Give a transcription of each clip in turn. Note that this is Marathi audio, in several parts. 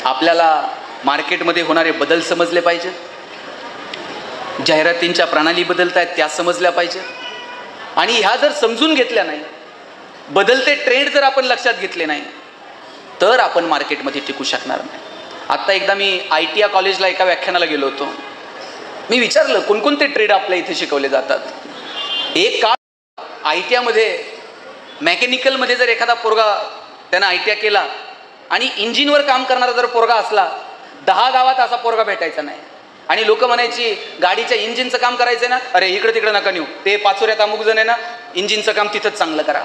आपल्याला मार्केटमध्ये होणारे बदल समजले पाहिजेत, जाहिरातींच्या प्रणाली बदलत आहेत त्या समजल्या पाहिजेत आणि ह्या जर समजून घेतल्या नाही, बदलते ट्रेंड जर आपण लक्षात घेतले नाही तर आपण मार्केटमध्ये टिकू शकणार नाही. आत्ता एकदा मी ITI कॉलेजला एका व्याख्यानाला गेलो होतो. मी विचारलं कोणकोणते ट्रेड आपल्या इथे शिकवले जातात. एक काळ ITI मेकॅनिकलमध्ये जर एखादा पोरगा त्यानं ITI केला आणि इंजिनवर काम करणारा जर पोरगा असला 10 गावात असा पोरगा भेटायचा नाही. आणि लोक म्हणायची गाडीच्या इंजिनचं काम करायचं ना, अरे इकडे तिकडे नका नेऊ, ते पाचोऱ्यात अमुक जण आहे ना, इंजिनचं काम तिथंच चांगलं करा.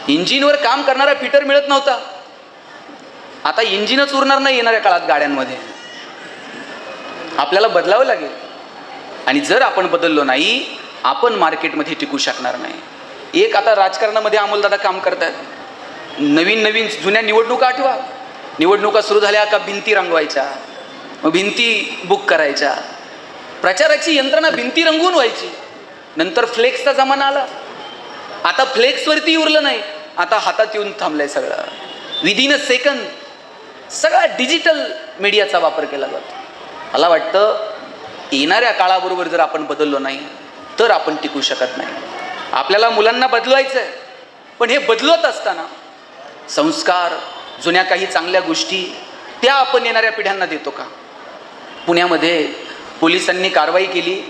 इंजिनवर काम करणारा फिटर मिळत नव्हता. आता इंजिनच उरणार नाही येणाऱ्या काळात गाड्यांमध्ये. आपल्याला बदलावं लागेल आणि जर आपण बदललो नाही आपण मार्केटमध्ये टिकू शकणार नाही. एक आता राजकारणामध्ये अमोलदादा काम करतात. नवीन जुन्या निवडणुका आठवा. निवडणुका सुरू झाल्या का भिंती रंगवायच्या, मग भिंती बुक करायच्या, प्रचाराची यंत्रणा भिंती रंगवून व्हायची. नंतर फ्लेक्सचा जमाना आला. आता फ्लेक्सवरती उरलं नाही, आता हातात येऊन थांबलंय सगळं. विदिन अ सेकंद सगळा डिजिटल मीडियाचा वापर केला जातो. मला वाटतं येणाऱ्या काळाबरोबर जर आपण बदललो नाही तर आपण टिकू शकत नाही. आपल्याला मुलांना बदलवायचं आहे, पण हे बदलत असताना संस्कार, जुन्या काही चांगल्या गोष्टी त्या आपण येणाऱ्या पिढ्यांना देतो का? पुण्यामध्ये पोलिसांनी कारवाई केली.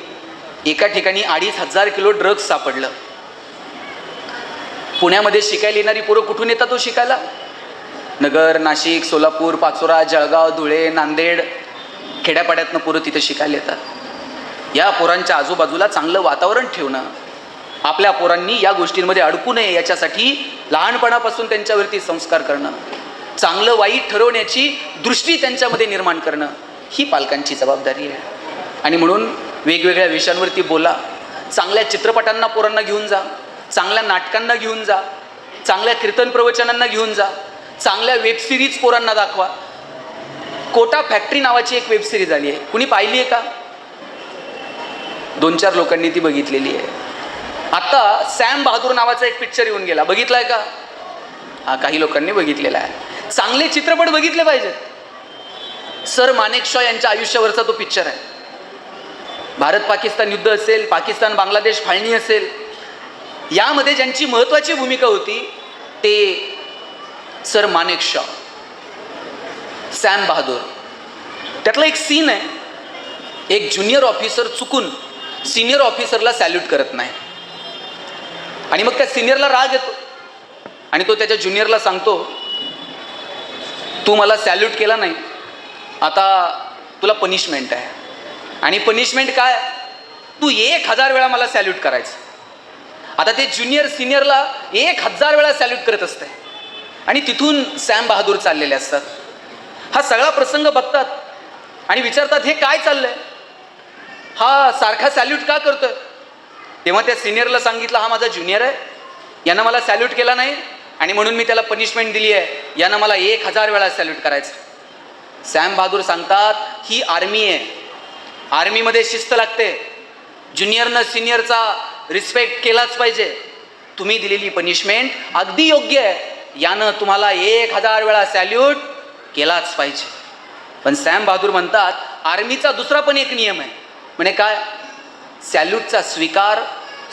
एका ठिकाणी 2500 किलो ड्रग्ज सापडलं. पुण्यामध्ये शिकायला येणारी पोरं कुठून येतात तो शिकायला? नगर, नाशिक, सोलापूर, पाचोरा, जळगाव, धुळे, नांदेड, खेड्यापाड्यातनं पोरं तिथे शिकायला येतात. या पोरांच्या आजूबाजूला चांगलं वातावरण ठेवणं, आपल्या पोरांनी या गोष्टींमध्ये अडकू नये याच्यासाठी लहानपणापासून त्यांच्यावरती संस्कार करणं, चांगलं वाईट ठरवण्याची दृष्टी त्यांच्यामध्ये निर्माण करणं ही पालकांची जबाबदारी आहे. आणि म्हणून वेगवेगळ्या विषयांवरती बोला. चांगल्या चित्रपटांना पोरांना घेऊन जा, चांगल्या नाटकांना घेऊन जा, चांगल्या कीर्तन प्रवचनांना घेऊन जा, चांगल्या वेबसिरीज पोरांना दाखवा. कोटा फॅक्टरी नावाची एक वेबसिरीज आली आहे, कुणी पाहिली आहे का? 2-4 लोकांनी ती बघितलेली आहे. आता सॅम बहादूर नावाचा एक पिक्चर येऊन गेला, बघितलाय का? हा, काही लोकांनी बघितलेला आहे. चांगले चित्रपट बघितले पाहिजेत. सर मानेकशॉ यांच्या आयुष्यावरचा तो पिक्चर आहे. भारत पाकिस्तान युद्ध असेल, पाकिस्तान बांगलादेश फाळणी असेल, यामध्ये ज्यांची महत्त्वाची भूमिका होती ते सर मानेकशॉ, सॅम बहादूर. त्यातला एक सीन आहे, एक ज्युनियर ऑफिसर चुकून सिनियर ऑफिसरला सॅल्यूट करत नाही आणि मग त्या सिनियरला राग येतो आणि तो त्याच्या ज्युनियरला सांगतो, तू मला सॅल्यूट केला नाही, आता तुला पनिशमेंट आहे. आणि पनिशमेंट काय? तू 1000 वेळा मला सॅल्यूट करायचं. आता ते ज्युनियर सिनियरला 1000 वेळा सॅल्यूट करत असते आणि तिथून सॅम बहादूर चाललेले असतात. हा सगळा प्रसंग बघतात आणि विचारतात, हे काय चाललंय? हा सारखा सॅल्यूट का करतोय? तेव्हा त्या सिनियरला सांगितलं, हा माझा ज्युनियर आहे, यानं मला सॅल्यूट केला नाही आणि म्हणून मी त्याला पनिशमेंट दिली आहे, यानं मला 1000 वेळा सॅल्यूट करायचं. सॅम बहादूर सांगतात, ही आर्मी आहे, आर्मीमध्ये शिस्त लागते, ज्युनियरनं सिनियरचा रिस्पेक्ट केलाच पाहिजे. तुम्ही दिलेली पनिशमेंट अगदी योग्य आहे, यानं तुम्हाला 1000 वेळा सॅल्यूट केलाच पाहिजे. पण सॅम बहादूर म्हणतात, आर्मीचा दुसरा पण एक नियम आहे. म्हणजे काय? सॅल्यूटचा स्वीकार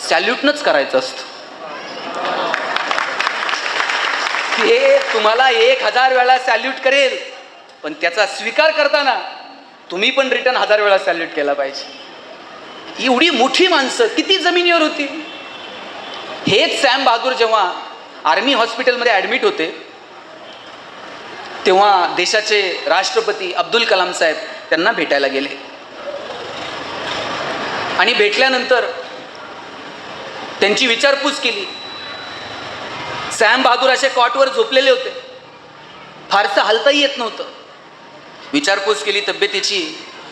सॅल्यूटनंच करायचं असतं. ते तुम्हाला 1000 वेळा सॅल्यूट करेल, पण त्याचा स्वीकार करताना तुम्ही पण रिटर्न 1000 वेळा सॅल्यूट केला पाहिजे. एवढी मोठी माणसं किती जमिनीवर होती. हेच सॅम बहादूर जेव्हा आर्मी हॉस्पिटलमध्ये ॲडमिट होते तेव्हा देशाचे राष्ट्रपती अब्दुल कलाम साहेब त्यांना भेटायला गेले आणि भेटल्यानंतर त्यांची विचारपूस केली. सॅम बहादूर असे कॉटवर झोपलेले होते, फारसं हालताही येत नव्हतं. विचारपूस केली तब्येतीची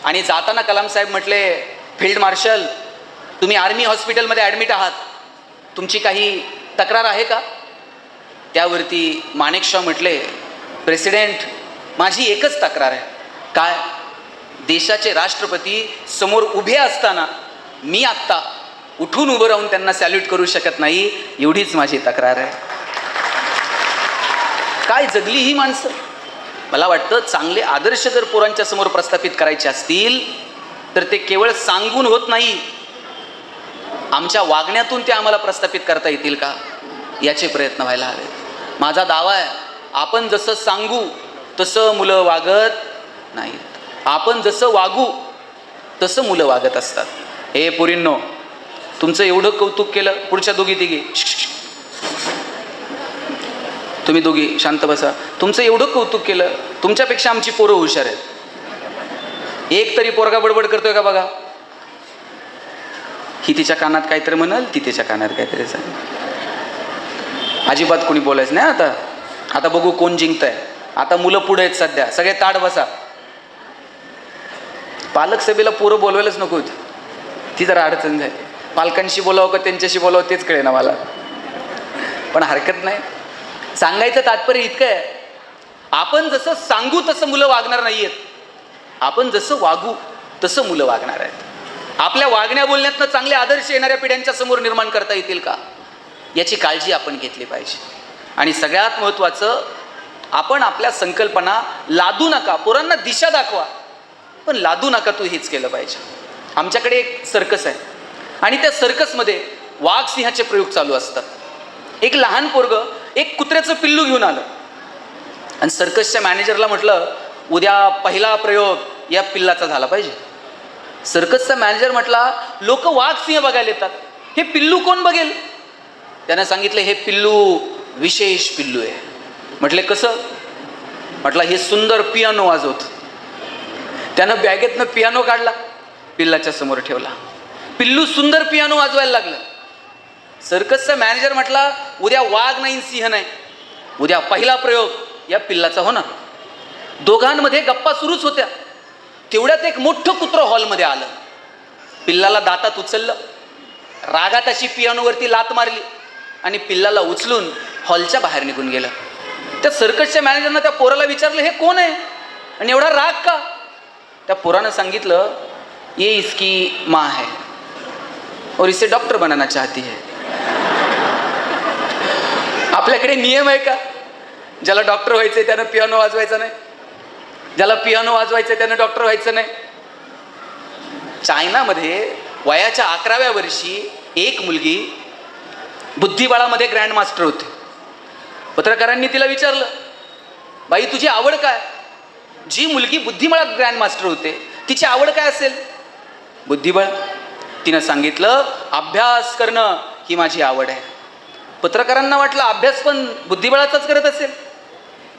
आणि जाताना कलाम साहेब म्हटले, फील्ड मार्शल, तुम्ही आर्मी हॉस्पिटलमध्ये ॲडमिट आहात, तुमची काही तक्रार आहे का? त्यावरती मानेकशॉ म्हटले, प्रेसिडेंट, माझी एकच तक्रार आहे. काय? देशाचे राष्ट्रपती समोर उभे असताना मी आत्ता उठून उभं राहून त्यांना सॅल्यूट करू शकत नाही, एवढीच माझी तक्रार आहे. काय जगली ही माणसं. मला वाटतं चांगले आदर्श जर पोरांच्या समोर प्रस्थापित करायचे असतील तर ते केवळ सांगून होत नाही, आमच्या वागण्यातून ते आम्हाला प्रस्थापित करता येतील का याचे प्रयत्न व्हायला हवेत. माझा दावा आहे, आपण जसं सांगू तसं मुलं वागत नाहीत, आपण जसं वागू तसं मुलं वागत असतात. हे पोरींनो, तुमचं एवढं कौतुक केलं, पुढच्या दोघी तिघी तुम्ही दोघी शांत बसा. तुमचं एवढं कौतुक केलं, तुमच्यापेक्षा आमची पोरं हुशार आहेत. एक तरी पोरगा बडबड करतोय का बघा. ही तिच्या कानात काहीतरी म्हणाल, ती तिच्या कानात काहीतरी सांग. अजिबात कोणी बोलायचं नाही. आता बघू कोण जिंकतंय. आता मुलं पुढे आहेत सध्या, सगळे ताट बसा. पालक सभेला पोरं बोलवायलाच नको होती, ती जरा अडचण झाली. पालकांशी बोलावं का त्यांच्याशी बोलावं तेच कळे ना मला, पण हरकत नाही. सांगायचं तात्पर्य इतकं आहे, आपण जसं सांगू तसं मुलं वागणार नाही आहेत, आपण जसं वागू तसं मुलं वागणार आहेत. आपल्या वागण्या बोलण्यातनं चांगले आदर्श येणाऱ्या पिढ्यांच्या समोर निर्माण करता येतील का याची काळजी आपण घेतली पाहिजे. आणि सगळ्यात महत्त्वाचं, आपण आपल्या संकल्पना लादू नका. पोरांना दिशा दाखवा, पण लादू नका. तू हेच केलं पाहिजे. आमच्याकडे एक सर्कस आहे आणि त्या सर्कसमध्ये वाघ सिंहाचे प्रयोग चालू असतात. एक लहान पोरगं एक कुत्र्याचं पिल्लू घेऊन आलं आणि सर्कसच्या मॅनेजरला म्हटलं, उद्या पहिला प्रयोग या पिल्लाचा झाला पाहिजे. सर्कसचा मॅनेजर म्हटला, लोक वाघ सिंह बघायला येतात, हे पिल्लू कोण बघेल? त्यानं सांगितलं, हे पिल्लू विशेष पिल्लू आहे. म्हटले कसं? म्हटलं, हे सुंदर पियानो वाजवत. त्यानं बॅगेतनं पियानो काढला, पिल्लाच्या समोर ठेवला. पिल्लू सुंदर पियानो वाजवायला लागलं. सर्कसचा मॅनेजर म्हटला, उद्या वाघ नाही सिंह नाही, उद्या पहिला प्रयोग या पिल्लाचा होणार. दोघांमध्ये गप्पा सुरूच होत्या. तेवढ्यात एक मोठं कुत्रं हॉलमध्ये आलं. पिल्लाला दातात उचललं, रागात अशी पियानोवरती लात मारली आणि पिल्लाला उचलून हॉलच्या बाहेर निघून गेलं. त्या सर्कसच्या मॅनेजरनं त्या पोराला विचारलं, हे कोण आहे आणि एवढा राग का? त्या पोरानं सांगितलं, ये इसकी माँ है और इसे डॉक्टर बनाना चाहती है. आपल्याकडे नियम आहे का? ज्याला डॉक्टर व्हायचंय त्यानं पियानो वाजवायचा नाही, ज्याला पियानो वाजवायचं त्यानं डॉक्टर व्हायचं नाही. चायनामध्ये वयाच्या 11व्या वर्षी एक मुलगी बुद्धिबळामध्ये ग्रँड मास्टर होते. पत्रकारांनी तिला विचारलं, बाई तुझी आवड काय? जी मुलगी बुद्धिबळात ग्रँड मास्टर होते तिची आवड काय असेल? बुद्धिबळ. तिनं सांगितलं, अभ्यास करणं ही माझी आवड आहे. पत्रकारांना वाटलं अभ्यास पण बुद्धिबळाचाच करत असेल.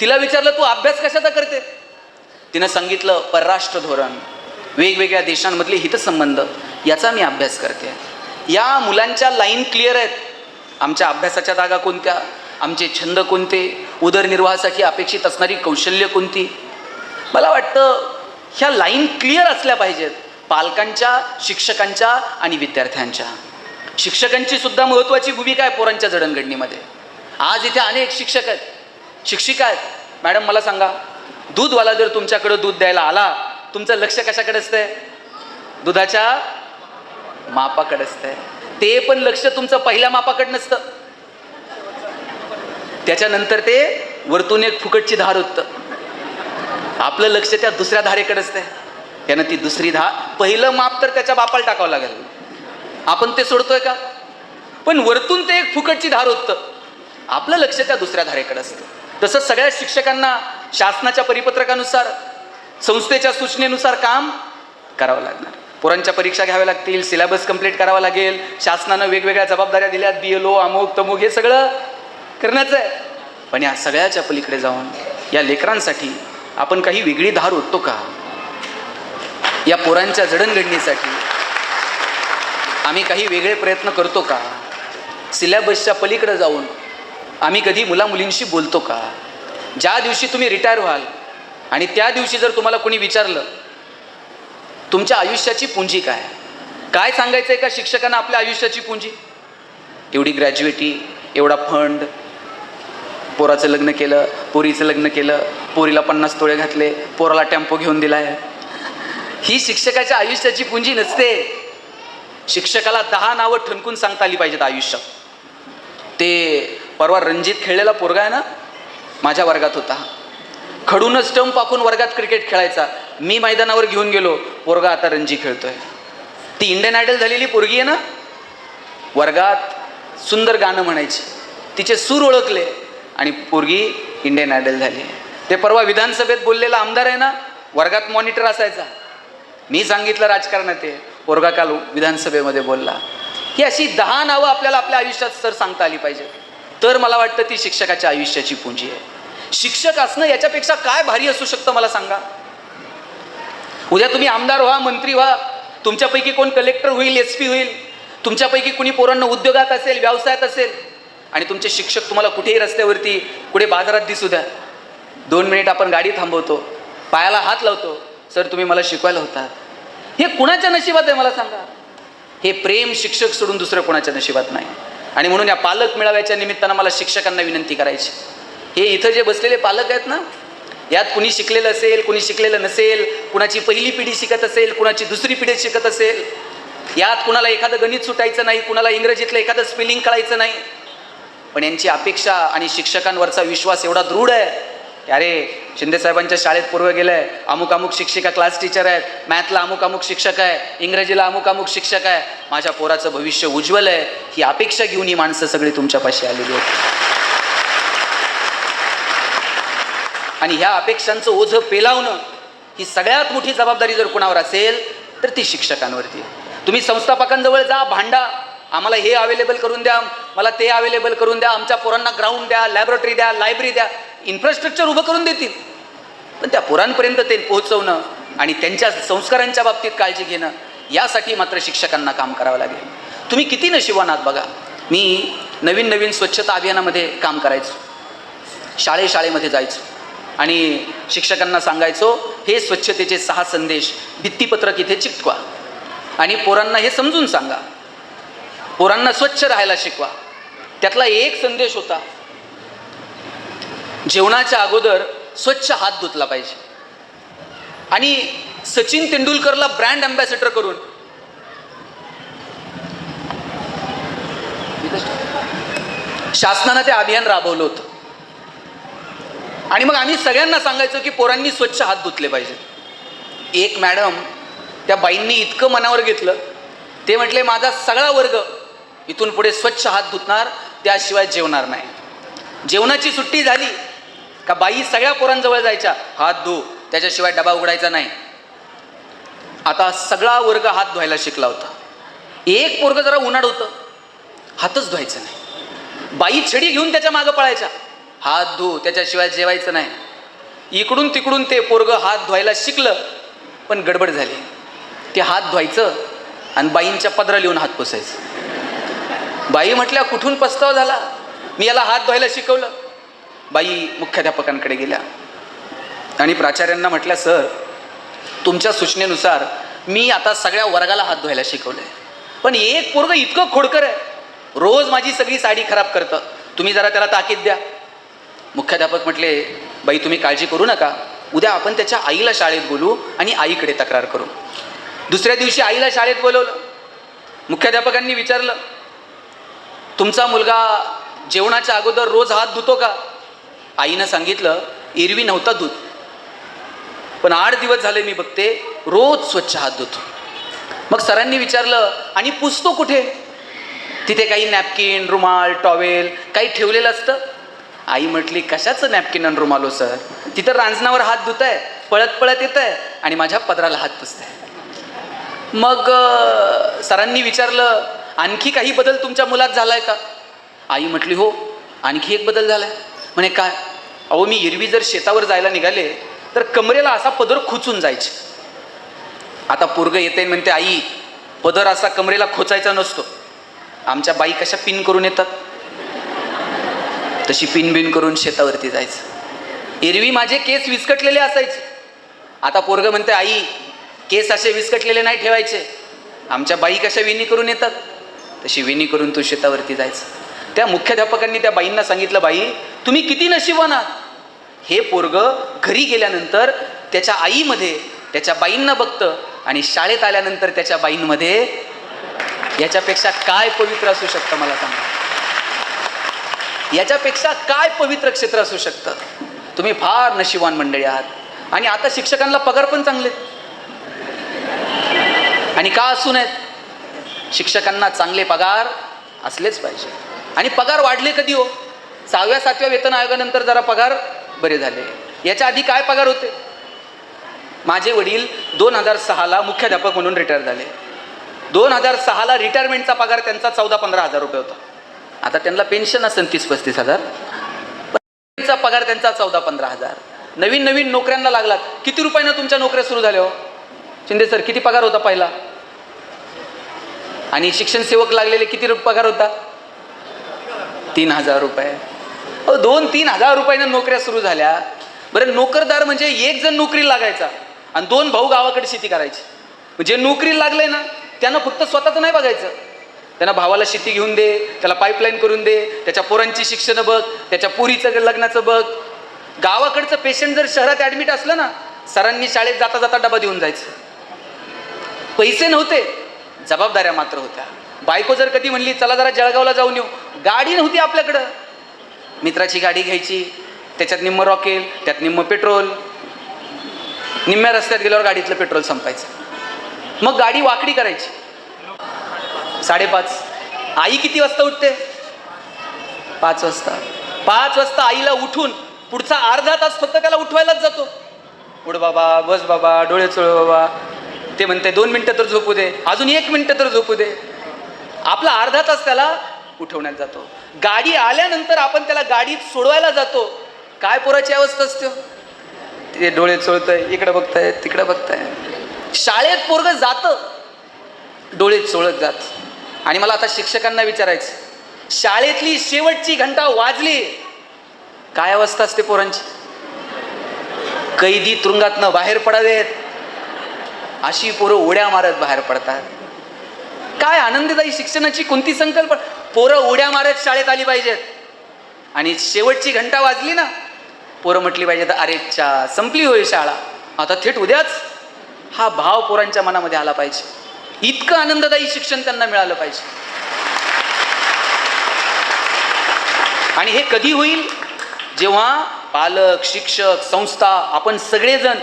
तिला विचारलं, तू अभ्यास कशाचा करते? तिनं सांगितलं, परराष्ट्र धोरण, वेगवेगळ्या देशांमधले हितसंबंध याचा मी अभ्यास करते. या मुलांच्या लाईन क्लिअर आहेत. आमच्या अभ्यासाच्या जागा कोणत्या, आमचे छंद कोणते, उदरनिर्वाहासाठी अपेक्षित असणारी कौशल्य कोणती. मला वाटतं ह्या लाईन क्लिअर असल्या पाहिजेत पालकांच्या, शिक्षकांच्या आणि विद्यार्थ्यांच्या. शिक्षकांची सुद्धा महत्त्वाची भूमिका आहे पोरांच्या जडणघडणीमध्ये. आज इथे अनेक शिक्षक आहेत, शिक्षिका आहेत. मॅडम मला सांगा, दूधवाला जर तुमच्याकडं दूध द्यायला आला, तुमचं लक्ष कशाकडे असतंय? दुधाच्या मापाकडे असतंय. ते पण लक्ष तुमचं पहिल्या मापाकडे नसतं, त्याच्यानंतर ते वरतून एक फुकटची धार होतं. आपलं लक्ष त्या दुसऱ्या धारेकडे असतंय. त्यानं ती दुसरी धार, पहिलं माप तर त्याच्या बापाला टाकावं लागेल. आपण ते सोडतोय का? पण वरतून ते एक फुकटची धार होतं, आपलं लक्ष त्या दुसऱ्या धारेकडे असतं. तसं सगळ्या शिक्षकांना शासनाच्या परिपत्रकानुसार, संस्थेच्या सूचनेनुसार काम करावं लागणार. पोरांच्या परीक्षा घ्याव्या लागतील, सिलेबस कंप्लीट करावा लागेल, शासनानं वेगवेगळ्या जबाबदाऱ्या दिल्यात, BLO अमुक तमुक हे सगळं करण्याचं आहे. पण या सगळ्याच्या पलीकडे जाऊन या लेकरांसाठी आपण काही वेगळी धार ओढतो का? या पोरांच्या जडणघडणीसाठी आम्ही काही वेगळे प्रयत्न करतो का? सिलेबसच्या पलीकडे जाऊन आम्ही कधी मुलामुलींशी बोलतो का? ज्या दिवशी तुम्ही रिटायर व्हाल आणि त्या दिवशी जर तुम्हाला कोणी विचारलं तुमच्या आयुष्याची पुंजी काय, काय सांगायचं आहे का शिक्षकांना आपल्या आयुष्याची पुंजी? एवढी ग्रॅज्युएटी, एवढा फंड, पोराचं लग्न केलं, पोरीचं लग्न केलं, पोरीला 50 तोळे घातले, पोराला टेम्पो घेऊन दिलाय. ही शिक्षकाच्या आयुष्याची पुंजी नसते. शिक्षकाला 10 नावं ठणकून सांगता आली पाहिजेत आयुष्यात. ते परवा रणजित खेळलेला पोरगा आहे ना, माझ्या वर्गात होता. खडूनच स्टंप आखून वर्गात क्रिकेट खेळायचा. मी मैदानावर घेऊन गेलो, पोरगा आता रणजी खेळतोय. ती इंडियन आयडल झालेली पोरगी आहे ना, वर्गात सुंदर गाणं म्हणायची, तिचे सूर ओळखले आणि पोरगी इंडियन आयडल झाली. ते परवा विधानसभेत बोललेला आमदार आहे ना, वर्गात मॉनिटर असायचा. मी सांगितलं राजकारणात ते पोरगा काल विधानसभेमध्ये बोलला. ही अशी 10 नावं आपल्याला आपल्या आयुष्यात सर सांगता आली पाहिजे, तर मला वाटतं ती शिक्षकाच्या आयुष्याची पुंजी आहे. शिक्षक असणं याच्यापेक्षा काय भारी असू शकतं मला सांगा. उद्या तुम्ही आमदार व्हा, मंत्री व्हा, तुमच्यापैकी कोण कलेक्टर होईल, SP होईल, तुमच्यापैकी कुणी पोरांना उद्योगात असेल, व्यवसायात असेल, आणि तुमचे शिक्षक तुम्हाला कुठेही रस्त्यावरती, कुठे बाजारात दिसू द्या, 2 मिनिट आपण गाडी थांबवतो, पायाला हात लावतो, सर तुम्ही मला शिकवायला होतात. हे कुणाच्या नशिबात आहे मला सांगा. हे प्रेम शिक्षक सोडून दुसरं कोणाच्या नशिबात नाही. आणि म्हणून या पालक मेळाव्याच्या निमित्तानं मला शिक्षकांना विनंती करायची, हे इथं जे बसलेले पालक आहेत ना, यात कुणी शिकलेलं असेल, कुणी शिकलेलं नसेल, कुणाची पहिली पिढी शिकत असेल, कुणाची दुसरी पिढी शिकत असेल, यात कुणाला एखादं गणित सुटायचं नाही, कुणाला इंग्रजीतलं एखादं स्पेलिंग कळायचं नाही, पण यांची अपेक्षा आणि शिक्षकांवरचा विश्वास एवढा दृढ आहे. अरे शिंदेसाहेबांच्या शाळेत पूर्व गेलं आहे, अमुक अमुक शिक्षिका क्लास टीचर आहेत, मॅथला अमुक अमुक शिक्षक आहे, इंग्रजीला अमुक अमुक शिक्षक आहे, माझ्या पोराचं भविष्य उज्ज्वल आहे, ही अपेक्षा घेऊन ही माणसं सगळी तुमच्यापाशी आलेली आहेत. आणि ह्या अपेक्षांचं ओझं पेलावणं ही सगळ्यात मोठी जबाबदारी जर कुणावर असेल तर ती शिक्षकांवरती. तुम्ही संस्थापकांजवळ जा, भांडा, आम्हाला हे अवेलेबल करून द्या, मला ते अवेलेबल करून द्या, आमच्या पोरांना ग्राउंड द्या, लॅबोरेटरी द्या, लायब्ररी द्या, इन्फ्रास्ट्रक्चर उभं करून देतील, पण त्या पोरांपर्यंत ते पोहोचवणं आणि त्यांच्या संस्कारांच्या बाबतीत काळजी घेणं, यासाठी मात्र शिक्षकांना काम करावं लागेल. तुम्ही किती नशिबान आहात बघा. मी नवीन स्वच्छता अभियानामध्ये काम करायचो, शाळेमध्ये जायचो आणि शिक्षकांना सांगायचो, हे स्वच्छतेचे 6 संदेश भित्तीपत्रक इथे चिकटवा आणि पोरांना हे समजून सांगा, पोरांना स्वच्छ राहायला शिकवा. त्यातला एक संदेश होता, जेवणाच्या अगोदर स्वच्छ हात धुतला पाहिजे. आणि सचिन तेंडुलकरला ब्रँड अँबॅसेडर करून शासनानं ते अभियान राबवलं होतं. आणि मग आम्ही सगळ्यांना सांगायचो की पोरांनी स्वच्छ हात धुतले पाहिजे. एक मॅडम, त्या बाईंनी इतकं मनावर घेतलं, ते म्हटले माझा सगळा वर्ग इथून पुढे स्वच्छ हात धुतणार, त्याशिवाय जेवणार नाही. जेवणाची सुट्टी झाली का बाई सगळ्या पोरांजवळ जायच्या, हात धु, त्याच्याशिवाय डबा उघडायचा नाही. आता सगळा वर्ग हात धुवायला शिकला होता. एक पोरग जरा उन्हाळ होतं, हातच धुवायचं नाही. बाई छडी घेऊन त्याच्या मागं पळायच्या, हात धु, त्याच्याशिवाय जेवायचं नाही. इकडून तिकडून ते पोरग हात धुवायला शिकलं, पण गडबड झाली. ते हात धुवायचं आणि बाईंच्या पदरा लिहून हात पुसायचं. बाई म्हटल्या कुठून पस्तावा झाला, मी याला हात धुवायला शिकवलं. बाई मुख्याध्यापकांकडे गेल्या आणि प्राचार्यांना म्हटल्या, सर तुमच्या सूचनेनुसार मी आता सगळ्या वर्गाला हात धुवायला शिकवलंय, पण एक पोरग इतकं खोडकर आहे, रोज माझी सगळी साडी खराब करतं, तुम्ही जरा त्याला ताकीद द्या. मुख्याध्यापक म्हटले, बाई तुम्ही काळजी करू नका, उद्या आपण त्याच्या आईला शाळेत बोलू आणि आईकडे तक्रार करू. दुसऱ्या दिवशी आईला शाळेत बोलवलं. मुख्याध्यापकांनी विचारलं, तुमचा मुलगा जेवणाच्या अगोदर रोज हात धुतो का? आईनं सांगितलं, एरवी नव्हता धुत, पण 8 दिवस झाले मी बघते रोज स्वच्छ हात धुतो. मग सरांनी विचारलं, आणि पुसतो कुठे? तिथे काही नॅपकिन, रुमाल, टॉवेल काही ठेवलेलं असतं. आई म्हटली, कशाचं नॅपकिन आणि रुमाल हो सर, तिथं रांजणावर हात धुताय, पळत पळत येत आहे आणि माझ्या पदराला हात पुसताय. मग सरांनी विचारलं, आणखी काही बदल तुमच्या मुलात झालाय का? आई म्हटली, हो आणखी एक बदल झालाय. म्हणे काय? अहो मी एरवी जर शेतावर जायला निघाले तर कमरेला असा पदर खुचून जायचे, आता पोरगं येते म्हणते, आई पदर असा कमरेला खोचायचा नसतो. आमच्या बाई कशा पिन करून येतात, तशी पिन करून शेतावरती जायचं. एरवी माझे केस विस्कटलेले असायचे, आता पोरगं म्हणते, आई केस असे विस्कटलेले नाही ठेवायचे. आमच्या बाई कशा विणी करून येतात, तशी विणी करून तू शेतावरती जायचं. त्या मुख्याध्यापकांनी त्या बाईंना सांगितलं, बाई तुम्ही किती नशिबान आहात, हे पोरगं घरी गेल्यानंतर त्याच्या आईमध्ये त्याच्या बाईंना बघतं आणि शाळेत आल्यानंतर त्याच्या बाईंमध्ये. याच्यापेक्षा काय पवित्र असू शकतं मला सांगा, याच्यापेक्षा काय पवित्र क्षेत्र असू शकतं? तुम्ही फार नशिबवान मंडळी आहात. आणि आता शिक्षकांना पगार पण चांगले, आणि का असू नयेत? शिक्षकांना चांगले पगार असलेच पाहिजे. आणि पगार वाढले कधी हो? 6व्या 7व्या वेतन आयोगानंतर जरा पगार बरे झाले. याच्या आधी काय पगार होते? माझे वडील 2006ला मुख्याध्यापक म्हणून रिटायर झाले. 2006ला रिटायरमेंटचा पगार त्यांचा 14-15 हजार रुपये होता. आता त्यांना पेन्शन असेल 30-35 हजार, चा पगार त्यांचा 14-15 हजार. नवीन नवीन नोकऱ्यांना लागलात. किती रुपयानं तुमच्या नोकऱ्या सुरू झाल्या हो? शिंदे सर, किती पगार होता पहिला? आणि शिक्षण सेवक लागलेले किती पगार होता? 3000 रुपये. 2-3 हजार रुपयानं नोकऱ्या सुरू झाल्या. बरं, नोकरदार म्हणजे एक जण नोकरीला लागायचा आणि 2 भाऊ गावाकडे शेती करायची. म्हणजे नोकरीला लागले ना, त्यांना फक्त स्वतःचं नाही बघायचं, त्यांना भावाला शेती घेऊन दे, त्याला पाईपलाईन करून दे, त्याच्या पोरांची शिक्षण बघ, त्याच्या पोरीचं लग्नाचं बघ. गावाकडचं पेशंट जर शहरात ॲडमिट असलं ना, सरांनी शाळेत जाता जाता डबा देऊन जायचं. पैसे नव्हते, जबाबदाऱ्या मात्र होत्या. बायको जर कधी म्हणली चला जरा जळगावला जाऊन येऊ, गाडी नव्हती आपल्याकडं. मित्राची गाडी घ्यायची, त्याच्यात निम्म रॉकेल, त्यात निम्म पेट्रोल. निम्म्या रस्त्यात गेल्यावर गाडीतलं पेट्रोल संपायचं. मग गाडी वाकडी करायची. 5:30. आई किती वाजता उठते? 5 वाजता. 5 वाजता आईला उठून पुढचा अर्धा तास फक्त त्याला उठवायलाच जातो. उठ बाबा, बस बाबा, डोळे चोळ बाबा. ते म्हणते 2 मिनटं तर झोपू दे, अजून 1 मिनटं तर झोपू दे. आपला अर्धा तास त्याला उठवण्यात जातो. गाडी आल्यानंतर आपण त्याला गाडीत सोडवायला जातो. काय पोराची अवस्था असते? ते डोळे चोळतंय, इकडे बघताय, तिकडे बघताय. शाळेत पोरग जातं, डोळे चोळत जात. आणि मला आता शिक्षकांना विचारायचं, शाळेतली शेवटची घंटा वाजली, काय अवस्था असते पोरांची? कैदी तुरुंगातनं बाहेर पडावेत अशी पोरं उड्या मारत बाहेर पडतात. काय आनंददायी शिक्षणाची कोणती संकल्पना! पोरं उड्या मारत शाळेत आली पाहिजेत. आणि शेवटची घंटा वाजली ना, पोरं म्हटली पाहिजेत, अरे चा संपली होईल शाळा, आता थेट उद्याच. हा भाव पोरांच्या मनामध्ये आला पाहिजे. इतकं आनंददायी शिक्षण त्यांना मिळालं पाहिजे. आणि हे कधी होईल? जेव्हा पालक, शिक्षक, संस्था, आपण सगळेजण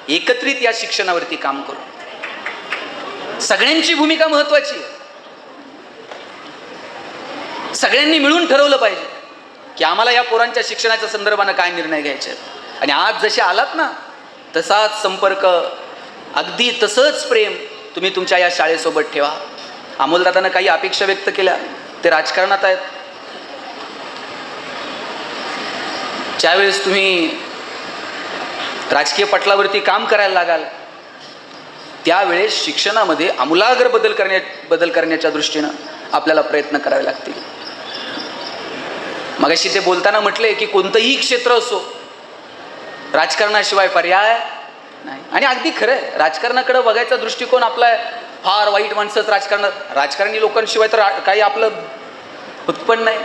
एकत्रित या शिक्षणावरती काम करू. सगळ्यांची भूमिका महत्वाची आहे. सगळ्यांनी मिळून ठरवलं पाहिजे की आम्हाला या पोरांच्या शिक्षणाच्या संदर्भानं काय निर्णय घ्यायचे. आणि आज जसे आलात ना, तसाच संपर्क, अगदी तसंच प्रेम तुम्ही तुमच्या या शाळेसोबत ठेवा. अमोलदादानं काही अपेक्षा व्यक्त केल्या, ते राजकारणात आहेत. ज्यावेळेस तुम्ही राजकीय पटलावरती काम करायला लागाल, त्यावेळेस शिक्षणामध्ये आमूलाग्र बदल करण्याच्या दृष्टीनं आपल्याला प्रयत्न करावे लागतील. मगाशी ते बोलताना म्हटले की कोणतंही क्षेत्र असो, राजकारणाशिवाय पर्याय नाही. आणि अगदी खरं आहे, राजकारणाकडे बघायचा दृष्टिकोन आपला फार वाईट. माणसंच राजकारणी लोकांशिवाय तर काही आपलं उत्पन्न नाही.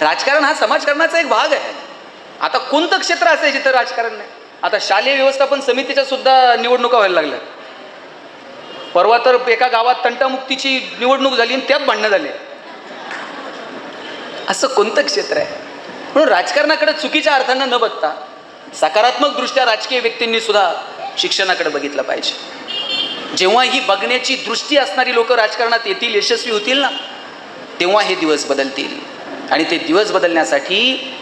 राजकारण हा समाजकारणाचा एक भाग आहे. आता कोणतं क्षेत्र असेल जिथं राजकारण नाही? आता शालेय व्यवस्थापन समितीच्या सुद्धा निवडणुका व्हायला लागल्या. परवा तर एका गावात तंटामुक्तीची निवडणूक झाली आणि त्यात भांडणं झाले. असं कोणतं क्षेत्र आहे? म्हणून राजकारणाकडे चुकीच्या अर्थानं न बघता सकारात्मक दृष्ट्या राजकीय व्यक्तींनी सुद्धा शिक्षणाकडे बघितलं पाहिजे. जेव्हा ही बघण्याची दृष्टी असणारी लोक राजकारणात येतील, यशस्वी होतील ना, तेव्हा हे दिवस बदलतील. आणि ते दिवस बदलण्यासाठी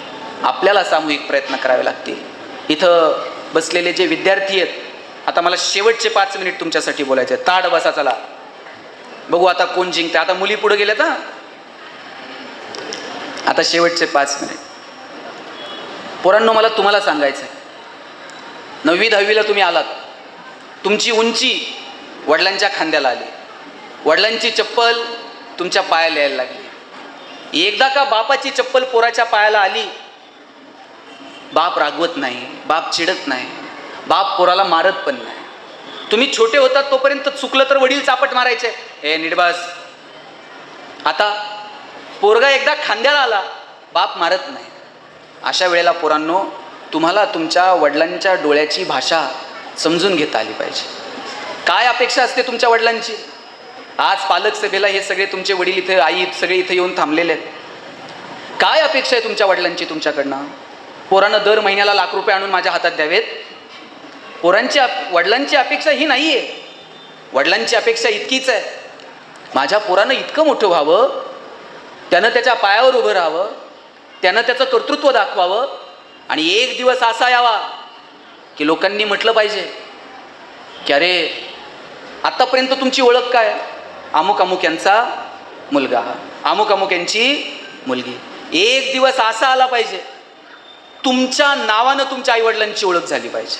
आपल्याला सामूहिक प्रयत्न करावे लागतील. इथं बसलेले जे विद्यार्थी आहेत, आता मला शेवटचे 5 मिनिट तुमच्यासाठी बोलायचे. ताड बसा, चला बघू आता कोण जिंकते. आता मुली पुढे गेल्यात ना, आता शेवटचे 5 मिनिट. पोरांनो, मला तुम्हाला सांगायचं आहे, 9वी 10वीला तुम्ही आलात, तुमची उंची वडिलांच्या खांद्याला आली, वडिलांची चप्पल तुमच्या पायाला यायला लागली. एकदा का बापाची चप्पल पोराच्या पायाला आली, बाप रागवत नाही, बाप चिडत नाही, बाप पोराला मारत पण नाही. तुम्ही छोटे होतात तोपर्यंत चुकलं तर वडील चापट मारायचे, हे नीटबास. आता पोरगा एकदा खांद्याला आला, बाप मारत नाही. अशा वेळेला पोरांनो, तुम्हाला तुमच्या वडिलांच्या डोळ्याची भाषा समजून घेता आली पाहिजे. काय अपेक्षा असते तुमच्या वडिलांची? आज पालक सभेला हे सगळे तुमचे वडील इथे, आई सगळे इथे येऊन थांबलेले आहेत. काय अपेक्षा आहे तुमच्या वडिलांची तुमच्याकडनं? पोरानं दर महिन्याला ₹1,00,000 आणून माझ्या हातात द्यावेत. वडिलांची अपेक्षा ही नाही आहे. वडिलांची अपेक्षा इतकीच आहे, माझ्या पोरानं इतकं मोठं व्हावं, त्यानं त्याच्या पायावर उभं राहावं, त्यानं त्याचं कर्तृत्व दाखवावं आणि एक दिवस असा यावा की लोकांनी म्हटलं पाहिजे की अरे आत्तापर्यंत तुमची ओळख काय, अमुक अमुक यांचा मुलगा, अमुक अमुक यांची मुलगी. एक दिवस असा आला पाहिजे तुमच्या नावानं तुमच्या आईवडिलांची ओळख झाली पाहिजे.